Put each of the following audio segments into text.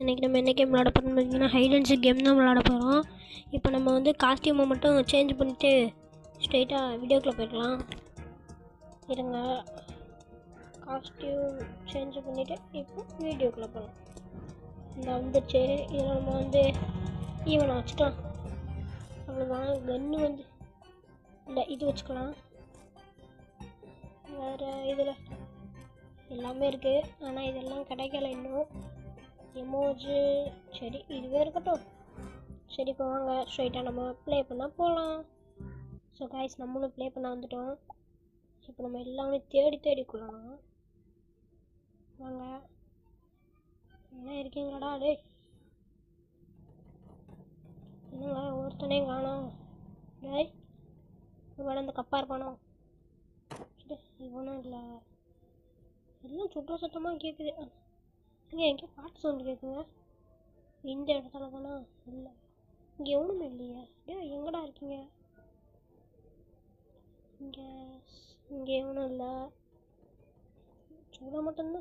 இன்றைக்கி நம்ம என்ன கேம் விளாட போகிறோம்னு பார்த்தீங்கன்னா ஹைட் அண்ட் சீக் கேம் தான் விளாட போகிறோம். இப்போ நம்ம வந்து காஸ்டியூமை மட்டும் சேஞ்ச் பண்ணிவிட்டு ஸ்ட்ரெயிட்டாக வீடியோக்குள்ளே போய்க்கலாம். இருங்க, காஸ்டியூம் சேஞ்ச் பண்ணிவிட்டு இப்போ வீடியோக்குள்ளே போகலாம். இந்த வந்துச்சு, இதில் நம்ம வந்து ஈவனை வச்சுக்கலாம். அவ்வளோதான். கன்று வந்து இல்லை, இது வச்சுக்கலாம். வேறு இதில் எல்லாமே இருக்குது, ஆனால் இதெல்லாம் கிடைக்கல இன்னும். எமோஜி சரி, இதுவே இருக்கட்டும். சரி, இப்போ வாங்க ஸ்ட்ரைட்டாக நம்ம ப்ளே பண்ண போகலாம். ஸோ கைஸ், நம்மளும் ப்ளே பண்ண வந்துட்டோம். இப்போ நம்ம எல்லாமே தேடி கொள்ளலாம். வாங்க, என்ன இருக்கீங்களாடா? டே என்னங்க ஒருத்தனையும் காணோம். டேய், இவன் அந்த கப்பா இருப்பானோ? இவனும் இல்லை. எல்லாம் சுற்ற சத்தமாக கேட்குது. இங்கே எங்கேயோ பாட்டு சவுண்டு கேட்குங்க. இந்த இடத்துல தானே? இல்லை, இங்கே எவனுமே இல்லையே. எங்கடா இருக்கீங்க? இங்கே எவனும் இல்லை.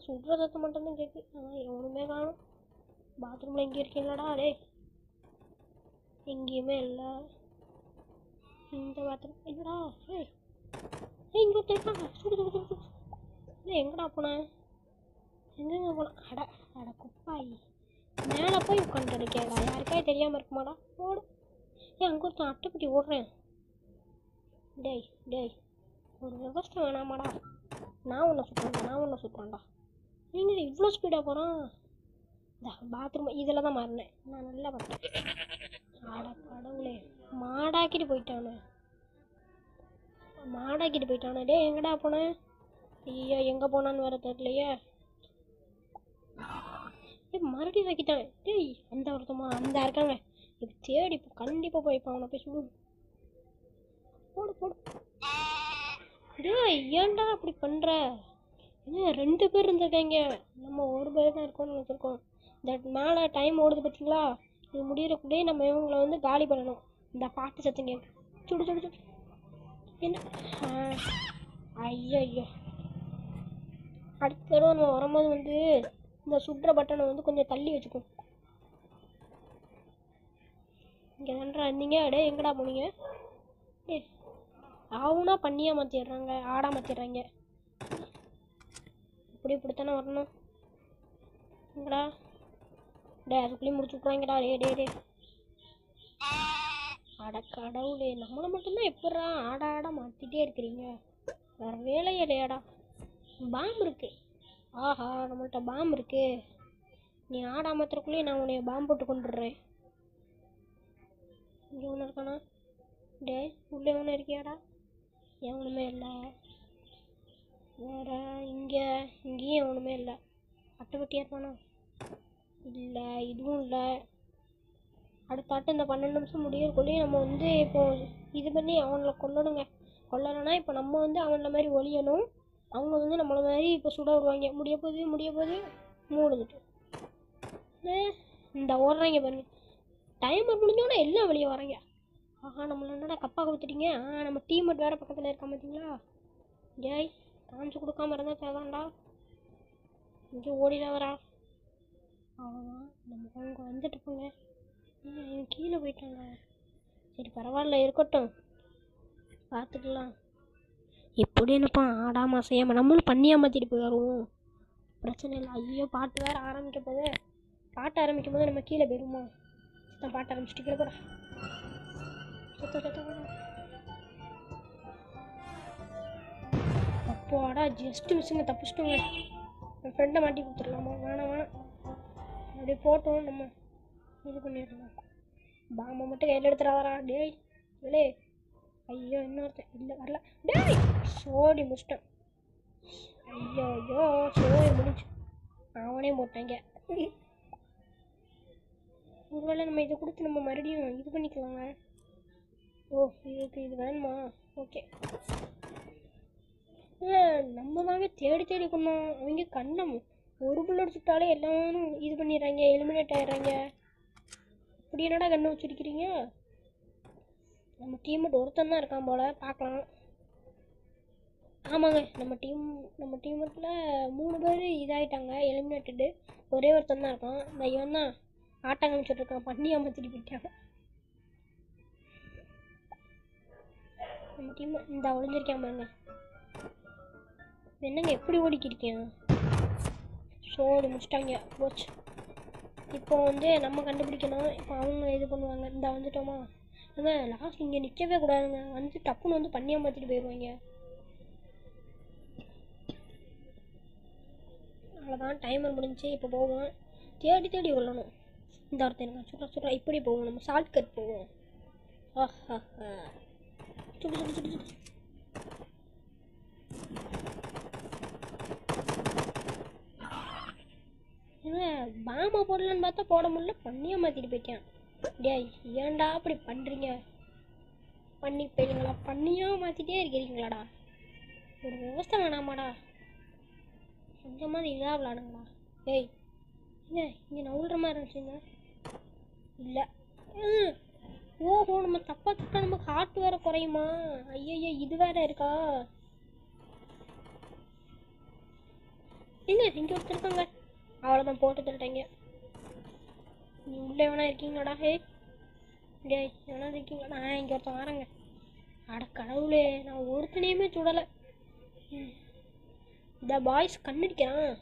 சுடுற சத்தம் மட்டும்தான் கேட்குது. ஆனால் எவனுமே காணும். பாத்ரூமில் எங்கே இருக்கீங்களாடா? எங்கேயுமே இல்லை. இந்த பாத்ரூம் இல்லைடா. இங்கே இருக்காங்க. இல்லை, எங்கடா போனேன்? எங்கெங்க போனேன்? அட குப்பாய், மேலே போய் உட்காந்துட்டு இருக்கேடா. யாருக்காவது தெரியாமல் இருக்குமாடா? ஓடு. அங்கே ஒருத்தன் அட்டைப்பட்டி ஓடுறேன். டேய் ஒரு விவசாயம் வேணாமாடா? நான் ஒன்று சுற்றுறேன்டா. நீங்கள் இவ்வளோ ஸ்பீடாக போகிறான். இந்த பாத்ரூம் இதில் தான் மாறினேன். நான் நல்லா பார்த்தேன். ஆட கடவுளே, மாடாக்கிட்டு போயிட்டானே. டே, எங்கடா போனேன்? ஐயோ, எங்கே போனான்னு வேறு தெரியலையே. மறுபடியும் வைக்கிட்டானே. டேய், அந்த ஒருத்தமா அந்த இருக்காங்க. இப்போ தேடி இப்போ கண்டிப்பாக போய்ப்பான். அவனை போய் சொல்லு. போடு. டேய், ஏன்டா அப்படி பண்ணுற? என்ன 2 பேர் இருந்திருக்காங்க, நம்ம ஒரு பேர் தான் இருக்கோம்னு நினச்சிருக்கோம். இந்த மேலே டைம் ஓடுது பார்த்தீங்களா? இது முடிகிறக்குள்ளேயே நம்ம இவங்களை வந்து காலி பண்ணணும். இந்த பாட்டு சத்தம் கேட்கு. சுடு என்ன? ஐயோ, அடுத்த தடவை நம்ம வரும்போது வந்து இந்த சுடுற பட்டனை வந்து கொஞ்சம் தள்ளி வச்சுக்கோ. இங்கே தான்டா இருந்தீங்க. டே, எங்கடா போனீங்க? ஆவுனா பண்ணியாக மாற்றிடுறாங்க, ஆடா மாற்றிடுறாங்க. இப்படித்தானே வரணும். எங்கடா? அதுக்குள்ளேயும் முடிச்சு விட்றாங்கடா. டே அட கடவுளே, நம்மளை மட்டும்தான் எப்படா ஆட மாற்றிட்டே இருக்கிறீங்க? வேறு வேலையே இல்லையாடா? பாம்பு இருக்கு. ஆஹா, நம்மள்கிட்ட பாம்பு இருக்கு. நீ ஆடா மாத்திரக்குள்ளேயே நான் உன்னைய பாம்பு போட்டு கொண்டுடுறேன். இங்கே ஒன்று இருக்கானா? டே, உள்ளே ஒன்று இருக்கியாடா? எவனுமே இல்லை. வேறு இங்கேயும் எவனுமே இல்லை. அட்டைப்பட்டியாக இருப்பானா? இல்லை, இதுவும் இல்லை. அடுத்தாட்டு இந்த 12 நிமிஷம் முடியறக்குள்ளேயும் நம்ம வந்து இப்போ இது பண்ணி அவங்கள கொல்லலைன்னா இப்போ நம்ம வந்து அவங்கள மாதிரி ஒழியணும். அவங்க வந்து நம்மளை மாதிரி இப்போ சுட வருவாங்க. முடிய போகுது மூடுதுட்டு. இந்த ஓடுறாங்க பாருங்க. டைமர் முடிஞ்சோன்னா எல்லாம் வெளியே வராங்க. ஆஹா, நம்மளை என்னடா கப்பா கொடுத்துட்டீங்க? நம்ம டீம்மேட் வேறு பக்கத்தில் இருக்கா பார்த்தீங்களா? ஜாய், காமிச்சு கொடுக்காம இருந்தால் தேவைண்டா. இங்கே ஓடில வரா. அவ்வளோதான், நம்ம அவங்க வந்துட்டு போங்க. கீழே போயிட்டாங்க. சரி, பரவாயில்ல, இருக்கட்டும், பார்த்துக்கலாம். எப்படி என்னப்பா ஆடாமல் செய்யாமல் நம்மளும் பண்ணியாக மாற்றிட்டு போய் வருவோம். பிரச்சனை இல்லை. ஐயோ, பாட்டு வேறு ஆரம்பிக்கும் போது நம்ம கீழே போயிடுவோமா? நான் பாட்டு ஆரம்பிச்சுட்டு கீழே கூட அப்போடா, ஜஸ்ட்டு மிஸ்ஸுங்க, தப்பிச்சிட்டோங்க. என் ஃப்ரெண்டை மாட்டி கொடுத்துடலாமா? வேணாம், அப்படியே போட்டோம், நம்ம இது பண்ணிடலாம். பாம்பை மட்டும் கையில் எடுத்துகிட்டு வரா. டேய் இல்லே. ஐயோ, இன்னொருத்தன் இல்லை, வரல. டேய், சோடி முடிச்சிட்டேன். ஐயோ, சோடி முடிச்சு அவனே போட்டாங்க. ஒருவேளை நம்ம இதை கொடுத்து நம்ம மறுபடியும் இது பண்ணிக்கலாங்க. ஓ, இது வேணுமா? ஓகே. நம்ம தாங்க தேடி கொண்டோம். அவங்க கண்ணம் ஒரு புல்லட் சுட்டாலே எல்லாரும் இது பண்ணிடுறாங்க, எலிமினேட் ஆயிடுறாங்க. அப்படி என்னடா கண்ணை வச்சுருக்கிறீங்க? நம்ம டீம்மேட் ஒருத்தன் தான் இருக்கான் போல், பார்க்கலாம். ஆமாங்க, நம்ம டீமத்தில் 3 பேர் இதாகிட்டாங்க, எலிமினேட்டடு. ஒரே ஒருத்தன் தான் இருக்கான். இந்த இவன் தான் ஆட்டம் காமிச்சிட்டு இருக்கான், பண்ணி அமர்த்திட்டு போயிட்டாங்க. நம்ம டீம் இந்த ஒளிஞ்சிருக்கான் பாருங்க. என்னங்க எப்படி ஓடிக்கிருக்கேன்? ஸோ அது முடிச்சிட்டாங்க, போச்சு. இப்போ வந்து நம்ம கண்டுபிடிக்கணும். இப்போ அவங்க இது பண்ணுவாங்க. இந்த வந்துட்டோமா? அங்கே லாஸ்ட் இங்கே நிற்கவே கூடாதுங்க, வந்து டப்புன்னு வந்து பண்ணி அமர்த்திட்டு போயிடுவாங்க. அவ்வளோதான், டைமர் முடிஞ்சு. இப்போ போவோம், தேடி தேடி கொள்ளணும். இந்த ஒருத்தர் இருக்கான், சுட்டா இப்படி போவோம். நம்ம ஷார்ட் கட் போவோம். ஆஹா, சுட்டு சுட்டு சுட்டு சுட்டு. பாமா போடலான்னு பார்த்தா போட முடியல, பண்ணியா மாற்றிட்டு போயிட்டேன். டேய் ஏன்டா அப்படி பண்ணுறீங்க? பண்ணி போயிடுங்களா? பண்ணியாக மாற்றிட்டே இருக்கிறீங்களாடா? ஒரு விவசாயம் வேணாமாடா? இந்த மாதிரி இதாக விளாடுங்களா? ஏய் என்ன இங்கே நவுல்ற மாதிரி இருந்துச்சுங்க? இல்லை. ஓஹோ, நம்ம தப்பாக தப்பா நமக்கு ஹார்ட் வேறு குறையுமா? ஐயய்யா, இது வேற இருக்கா? எங்க இங்கே ஒருத்தர் இருக்காங்க. அவ்வளோதான், போட்டு தள்ளிட்டாங்க. நீ உள்ளே வேணா இருக்கீங்களாடா? டேய் வேணா இருக்கீங்களா? நான் இங்கே ஒருத்தன் வரேங்க. அட கடவுளே, நான் ஒருத்தனையுமே சுடலை. இந்த பாய்ஸ் கண்ணடிக்கிறான்.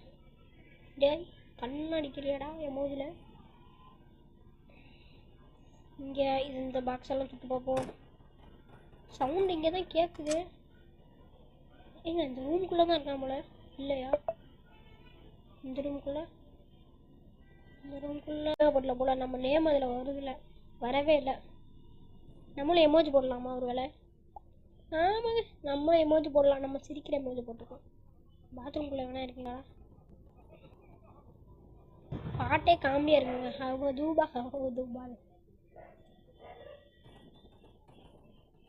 டேய் கண்ணடிக்கிறியாடா என் மோதில்? இங்கே இந்த பாக்ஸ் எல்லாம் சுட்டு பார்ப்போம். சவுண்ட் இங்கே தான் கேட்குது. ஏங்க இந்த ரூம்குள்ளே தான் இருக்கான் போல. இல்லையா? இந்த ரூம்குள்ளே போடல போல. நம்ம நேம் அதில் வருதில்ல, வரவே இல்லை. நம்மளும் எமோஜி போடலாமா ஒரு வேளை? ஆமாங்க, நம்மளும் எமோஜி போடலாம். நம்ம சிரிக்கிற எமோஜி போட்டுருக்கோம். பாத்ரூம்குள்ளே வேணா இருக்கீங்களா? பாட்டே காமெடியாக இருக்குங்க. ஹவ தூபா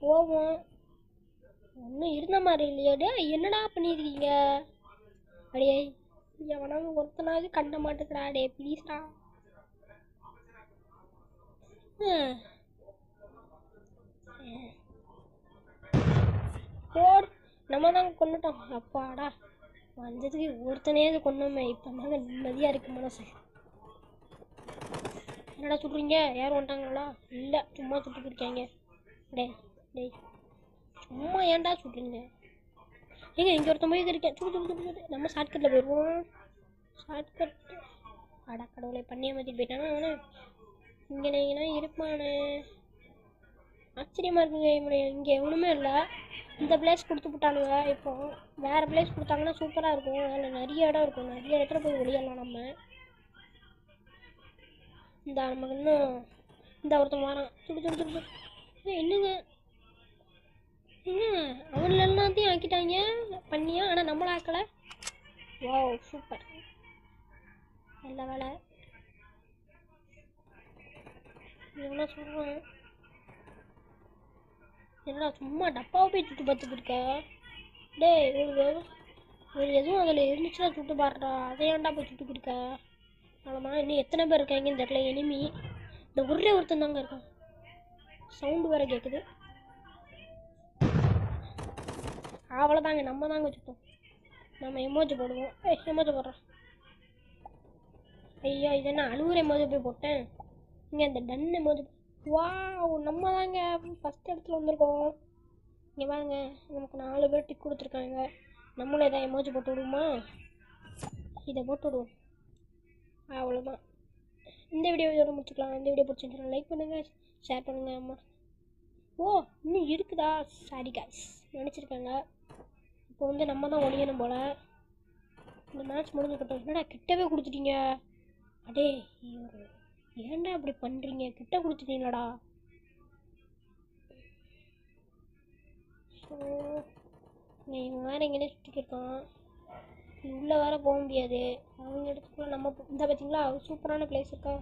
போவோம். ஒன்றும் இருந்த மாதிரி இல்லையா? டே என்னடா பண்ணியிருக்கீங்க? அடியே எவனாவது ஒருத்தனாவது கண்ட மாட்டேங்கிறா. டே ப்ளீஸ்டா. போர் நம்ம தாங்க கொண்டுட்டோம். அப்பாடா, வந்ததுக்கு ஒருத்தனையாவது கொண்டோமே. இப்போ தாங்க நிம்மதியாக இருக்கு மனசு. என்னடா சுடுறீங்க? யாரும் வந்துட்டாங்களா? இல்லை, சும்மா சுட்டுட்டு இருக்காங்க. டேய் டேய் சும்மா ஏன்டா சுடுறீங்க? ஏங்க இங்கே ஒருத்தன் போய் இருக்கேன். சுடு. நம்ம ஷார்ட்கட்டில் போயிடுவோம். ஷார்ட்கட். அடா கடவுளை, பண்ணியை மாற்றிட்டு போயிட்டானா அவனை? இங்கே நீங்கன்னா இருப்பானே. ஆச்சரியமாக இருக்குங்க. இங்கே எவனுமே இல்லை. இந்த பிளேஸ் கொடுத்து விட்டானுங்க. இப்போ வேறு பிளேஸ் கொடுத்தாங்கன்னா சூப்பராக இருக்கும். அதில் நிறைய இடம் இருக்கும். நிறைய இடத்துல போய் வெளியெல்லாம் நம்ம. இந்த நமக்கு இன்னும் இந்த ஒருத்தன் வரான். சுடு. என்னங்க அவன் எல்லாத்தையும் ஆக்கிட்டாங்க பண்ணியா, ஆனால் நம்மளை ஆக்கலை. வாவ் சூப்பர், நல்ல வேலை. என்ன சொல்கிறேன்? என்னடா சும்மா டப்பாவை போய் சுட்டு பார்த்துட்டு இருக்க? டேய் ஒரு எதுவும் அதில் இருந்துச்சுன்னா சுட்டு பாடுறா. அதை ஏன்டா போய் சுட்டுக்கிட்டு இருக்க? அவ்வளோதான். இன்னும் எத்தனை பேர் இருக்காங்க இந்த இடத்துல எனிமி? இந்த ஒரே ஒருத்தன் தாங்க இருக்கான். சவுண்டு வேறு கேட்குது. அவ்வளோதாங்க, நம்ம தாங்க சுட்டோம். நம்ம எமோஜி போடுவோம். எமோஜி போடுறோம். ஐயா இது என்ன அழுகுற எமோஜி போய் போட்டேன். இங்கே இந்த டன் எமோஜி. வா, நம்ம தாங்க ஃபஸ்ட் இடத்துல வந்திருக்கோம். இங்கே வாங்க, நமக்கு 4 பேர் டிக் கொடுத்துருக்காங்க. நம்மளும் எதாவது எமோஜி போட்டு விடுவோமா? இதை போட்டு விடுவோம். அவ்வளோதான். இந்த வீடியோ இதோட முடிச்சுக்கலாம். இந்த வீடியோ பிடிச்சிருந்துச்சுன்னா லைக் பண்ணுங்கள், ஷேர் பண்ணுங்கள். அம்மா ஓ இன்னும் இருக்குதா? சாரி காய்ஸ், நினச்சிருக்காங்க. இப்போ வந்து நம்ம தான் ஒழியணும் போல். இந்த மேட்ச் முடிஞ்சுக்கிட்டோம். என்னடா கிட்டவே கொடுத்துட்டீங்க? அடே ஏன்டா அப்படி பண்ணுறீங்க? கிட்ட கொடுத்துட்டீங்களாடா. ஸோ இவன் வேறு எங்கேயே சுற்றிக்கிருக்கான். உள்ளே வேறு போக முடியாது. அவங்க இடத்துக்குள்ள நம்ம இந்த பார்த்தீங்களா சூப்பரான பிளேஸ் இருக்கா?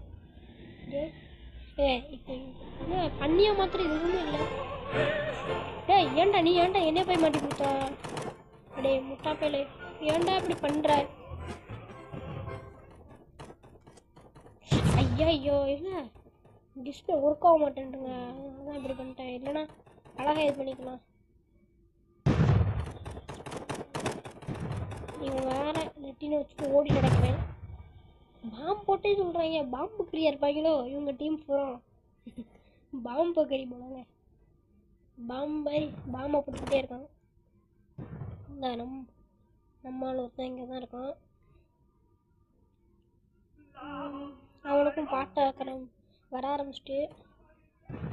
இப்போ என்ன பண்ணியா மாத்திரம் எதுவுமே இல்லை. ஏன்டா என்னைய போய் மாட்டி கொடுத்தா? அடே முட்டா பேலே, ஏன்டா இப்படி பண்ணுற? ஐயோ என்ன டிஸ்பிளே ஒர்க் ஆக மாட்டேன்ட்டுங்க. அதான் இப்படி பண்ணிட்டேன். இல்லைன்னா அழகாக இது பண்ணிக்கலாம். இவன் வேற நெட்டினை வச்சுட்டு ஓடி நடக்கிறேன். பாம்பு போட்டே சொல்கிறாங்க. பாம்பு கிளியர் இருப்பாங்களோ இவங்க டீம் பூரா. பாம்பு கறி போனாங்க. பாம்பை போட்டுக்கிட்டே இருக்கான். இந்த நம்மளால் ஒருத்தன் இங்கே தான் இருக்கான். அவனுக்கும் பாட்டை வர ஆரம்பிச்சிட்டு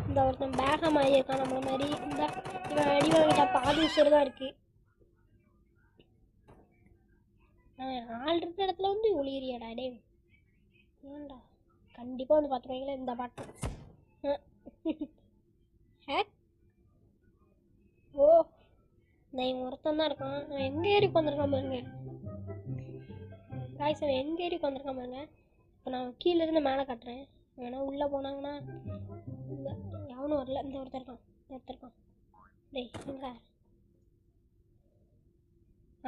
இந்த ஒருத்தன் பேக மாதிரி இருக்கான் நம்மள மாதிரி. இந்த இவன் அடி வாங்கிட்டா பாதி உசுறு தான் இருக்குது. ஆள் இருக்கிற இடத்துல வந்து ஒளியறியாடா டே. ஏன்டா கண்டிப்பாக வந்து பார்த்துருவாங்களே இந்த பாட்டு. ஓ நான் இவன் ஒருத்தன் தான் இருக்கான். நான் எங்கே ஏறி உட்காந்துருக்கான் பாருங்க. காய்ஸ் அவன் எங்கே ஏறி உட்காந்துருக்கான் பாருங்க. இப்போ நான் கீழே இருந்து மேலே காட்டுறேன். வேணா உள்ளே போனாங்கன்னா எவனும் வரல. இந்த ஒருத்தர் இருக்கான். டேய் எங்க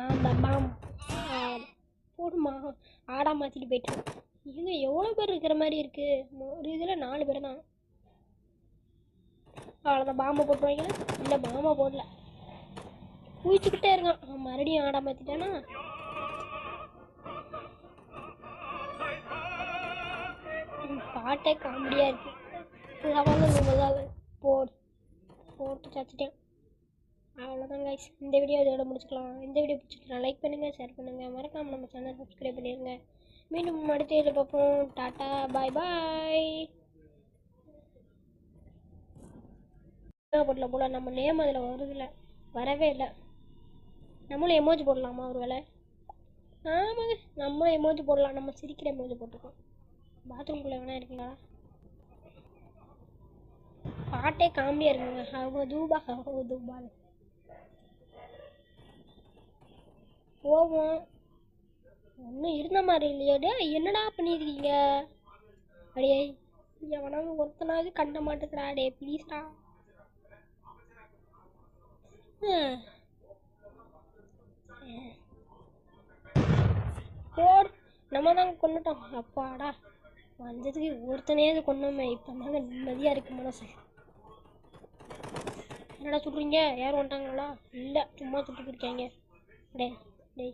அந்த பாம் போடுமா ஆடா மாற்றிட்டு போயிட்டான். இவங்க எவ்வளோ பேர் இருக்கிற மாதிரி இருக்குது. ஒரு இதில் 4 பேர் தான். அவ்வளோதான் பாம்பை போட்டுருவாங்க. இல்லை பாம்பை போடல, குளிச்சுக்கிட்டே இருக்கான். அவன் மறுபடியும் ஆடா மாற்றிட்டானா. பாட்டே காமெடியாக இருக்குது. போட்டு சச்சிட்டேன். அவ்வளோதான் கைஸ், இந்த வீடியோ இதோட முடிச்சுக்கலாம். இந்த வீடியோ பிடிச்சிக்கலாம் லைக் பண்ணுங்கள், ஷேர் பண்ணுங்கள், மறக்காமல் நம்ம சேனல் சப்ஸ்கிரைப் பண்ணிடுங்க. மீண்டும் அடுத்த வீடியோவில் பார்ப்போம். டாட்டா பாய் பாய். போடல போல நம்ம நேம் அதில் வருதில்ல, வரவே இல்லை. நம்மளும் எமோஜி போடலாமா ஒரு வேலை? ஆமாங்க, நம்மளும் எமோஜி போடலாம். நம்ம சிரிக்கிற எமோஜி போட்டிருக்கோம். பாத்ரூம்குள்ளே வேணா இருக்கீங்களா? பாட்டே காமெடியாக இருக்குங்க. ஹவ தூபா போவோம். ஒன்றும் இருந்த மாதிரி இல்லையா? டே என்னடா பண்ணியிருக்கீங்க? அடியே எவனாவது ஒருத்தனாவது கண்ட மாட்டேங்கிறா. டே ப்ளீஸ்டா. போடு, நம்ம தாங்க கொண்டுட்டோம். அப்பாடா வந்ததுக்கு ஒருத்தனையாவது கொண்டோமே. இப்போ தாங்க நிம்மதியாக இருக்கு மனசு. என்னடா சொல்கிறீங்க? யாரும் வந்துட்டாங்களா? இல்லை, சும்மா சுட்டு இருக்காங்க. டே டேய்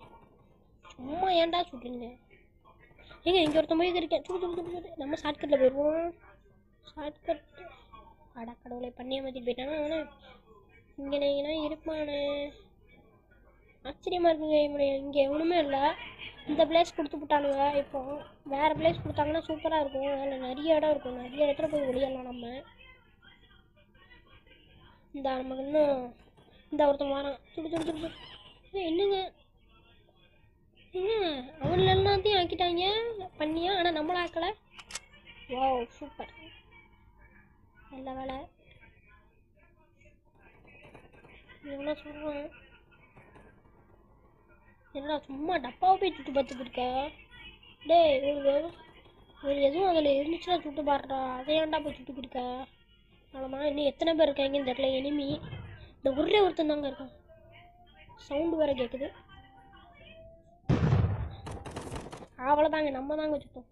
சும்மா ஏன்டா சொல்கிறீங்க? ஏங்க இங்கே ஒருத்தன் போய் இருக்கேன். சுடு நம்ம ஷார்ட்கட்டில் போயிடுவோம். ஷார்ட்கட் அடா கடவுளை பண்ணியை மாற்றிட்டு போயிட்டானா அவனை. இங்கே நீங்கள் இருப்பானே. ஆச்சரியமாக இருக்குங்க. இங்கே எவனுமே இல்லை. இந்த பிளேஸ் கொடுத்து விட்டானுங்க. இப்போ வேறு பிளேஸ் கொடுத்தாங்கன்னா சூப்பராக இருக்கும். அதில் நிறைய இடம் இருக்கும். நிறைய இடத்துல போய் வெளியெல்லாம் நம்ம. இந்த நமக்கு இன்னும் இந்த ஒருத்தன் வரான். சுடு என்னங்க அவனில் எல்லாத்தையும் ஆக்கிட்டாங்க பண்ணியா. ஆனால் நம்மளை ஆக்கலை. வாவ் சூப்பர், நல்ல வேலை. என்ன சொல்கிறேன்? என்னடா சும்மா டப்பாவை போய் சுட்டு பார்த்துட்டு இருக்க? டே ஒரு எதுவும் அதில் இருந்துச்சுன்னா சுட்டு பாடுறா. அதை ஏன்டா போய் சுட்டு கொடுக்க? அவ்வளோதான். இன்னும் எத்தனை பேர் இருக்காங்கன்னு தெரியல. எனிமி இந்த ஒரே ஒருத்தன் தாங்க இருக்கான். சவுண்டு வேறு கேட்குது. அவ்வளோதாங்க, நம்ம தாங்க சுத்தோம்.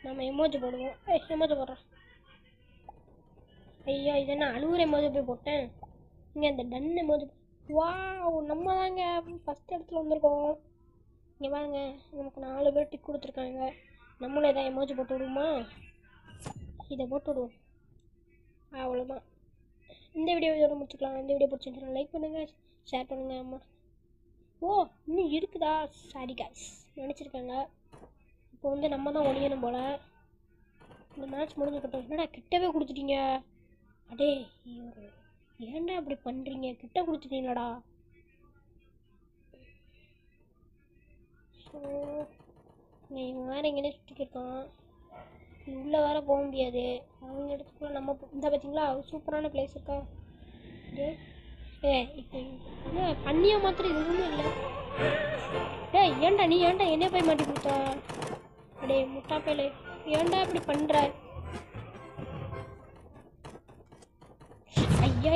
நம்ம எமோஜி போடுவோம். எமோஜி போடுறோம். ஐயோ இது என்ன அழுகுற எமோஜி போய் போட்டேன். இங்கே அந்த டன் எமோஜி. வா நம்ம தாங்க ஃபஸ்ட் இடத்துல வந்திருக்கோம். இங்கே வாங்க, நமக்கு 4 பேர் டிக் கொடுத்துருக்காங்க. நம்மளும் எதாவது எமோஜி போட்டு விடுவோமா? இதை போட்டு விடுவோம். அவ்வளோதான். இந்த வீடியோ இதோட முடிச்சுக்கலாம். இந்த வீடியோ பிடிச்சிருந்துச்சுன்னா லைக் பண்ணுங்கள், ஷேர் பண்ணுங்கள். அம்மா ஓ இன்னும் இருக்குதா? சாரி காய்ஸ், நினச்சிருக்காங்க. இப்போ வந்து நம்ம தான் ஒழியணும் போல். இந்த மேட்ச் முடிஞ்சுக்கிட்டோம். என்னடா கிட்டவே கொடுத்துட்டீங்க? அடே ஏன்டா இப்படி பண்ணுறீங்க? கிட்ட கொடுத்துட்டீங்களாடா. ஸோ இவன் வேறு எங்கேனே சுற்றிக்கிருக்கான். உள்ளே வேறு போக முடியாது. அவங்க இடத்துக்குள்ள நம்ம இந்த பார்த்தீங்களா சூப்பரான பிளேஸ் இருக்கா? இப்போ பண்ணியா மாத்திரம் எதுவுமே இல்லை. ஏன்டா நீ ஏன்டா என்னைய போய் மாட்டி கொடுத்தா? அடே முட்டா பேலே, ஏன்டா இப்படி பண்ணுற?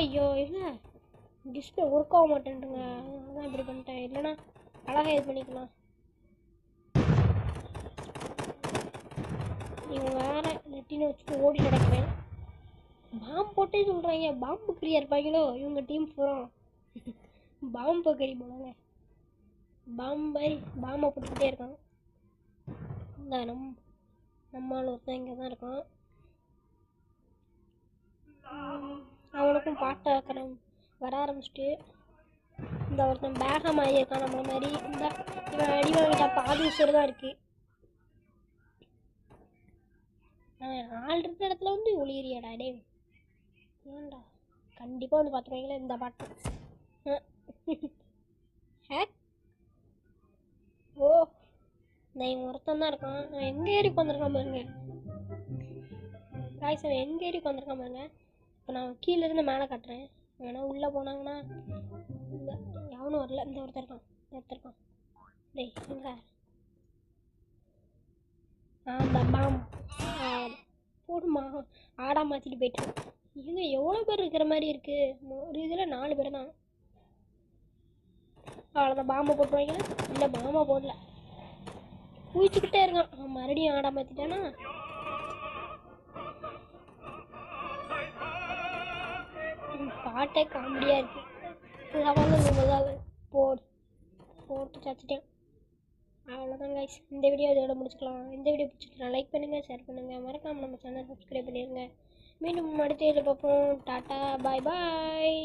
ஐயோ என்ன டிஸ்பிளே ஒர்க் ஆக மாட்டேன்ட்டுங்க. அதான் இப்படி பண்ணிட்டேன். இல்லைனா அழகாக இது பண்ணிக்கலாம். இவன் வேற நெட்டினை வச்சுட்டு ஓடி நடக்கிறேன். பாம்பு போட்டே சொல்கிறாங்க. பாம்பு கிளியர் இருப்பாங்களோ இவங்க டீம் பூரா. பாம்பு கறி போனாங்க. பாம்பை போட்டுக்கிட்டே இருக்கான். இந்த நம்மளால் ஒருத்தன் இங்கே தான் இருக்கான். அவனுக்கும் பாட்ட வர ஆரம்பிச்சிட்டு இந்த ஒருத்தன் பேகம் ஆகியிருக்கான் நம்மள மாதிரி. இந்த இவன் அடி வாங்கிட்டா பாதி உசுறு தான் இருக்குது. ஆள் இருக்கிற இடத்துல வந்து ஒளியறியாடா டே. ஏன்டா கண்டிப்பாக வந்து பார்த்துருவீங்களே இந்த பாட்டு. ஹேக் ஓ நான் இவன் ஒருத்தன் தான் இருக்கான். அவன் எங்கே ஏறி உட்காந்துருக்கான் பாருங்க காய்ஸ். அவன் எங்கே ஏறி உட்காந்துருக்கான் பாருங்க. இப்போ நான் கீழேருந்து மேலே காட்டுறேன். வேணா உள்ளே போனாங்கன்னா இந்த எவனும் வரல. இந்த ஒருத்தருக்கான் டேய் எங்க அந்த பாம் போடுமா ஆடா மாற்றிட்டு போயிட்டு. இவங்க எவ்வளோ பேர் இருக்கிற மாதிரி இருக்குது. ஒரு இதில் 4 பேர் தான். அவ்வளோதான் பாம்பை போட்டுருவாங்க. இல்லை பாம்பை போடல, குளிச்சுக்கிட்டே இருக்கான். மறுபடியும் ஆடா மாற்றிட்டானா. பாட்டே காமெடியாக இருக்குது. போட்டு சச்சிட்டேன். அவ்வளோதான் கைஸ். இந்த வீடியோ இதோட முடிச்சுக்கலாம். இந்த வீடியோ பிடிச்சிருக்கா லைக் பண்ணுங்கள், ஷேர் பண்ணுங்கள், மறக்காமல் நம்ம சேனல் சப்ஸ்கிரைப் பண்ணிடுங்க. மீண்டும் அடுத்த வீடியோவில் பார்ப்போம். டாட்டா பாய் பாய்.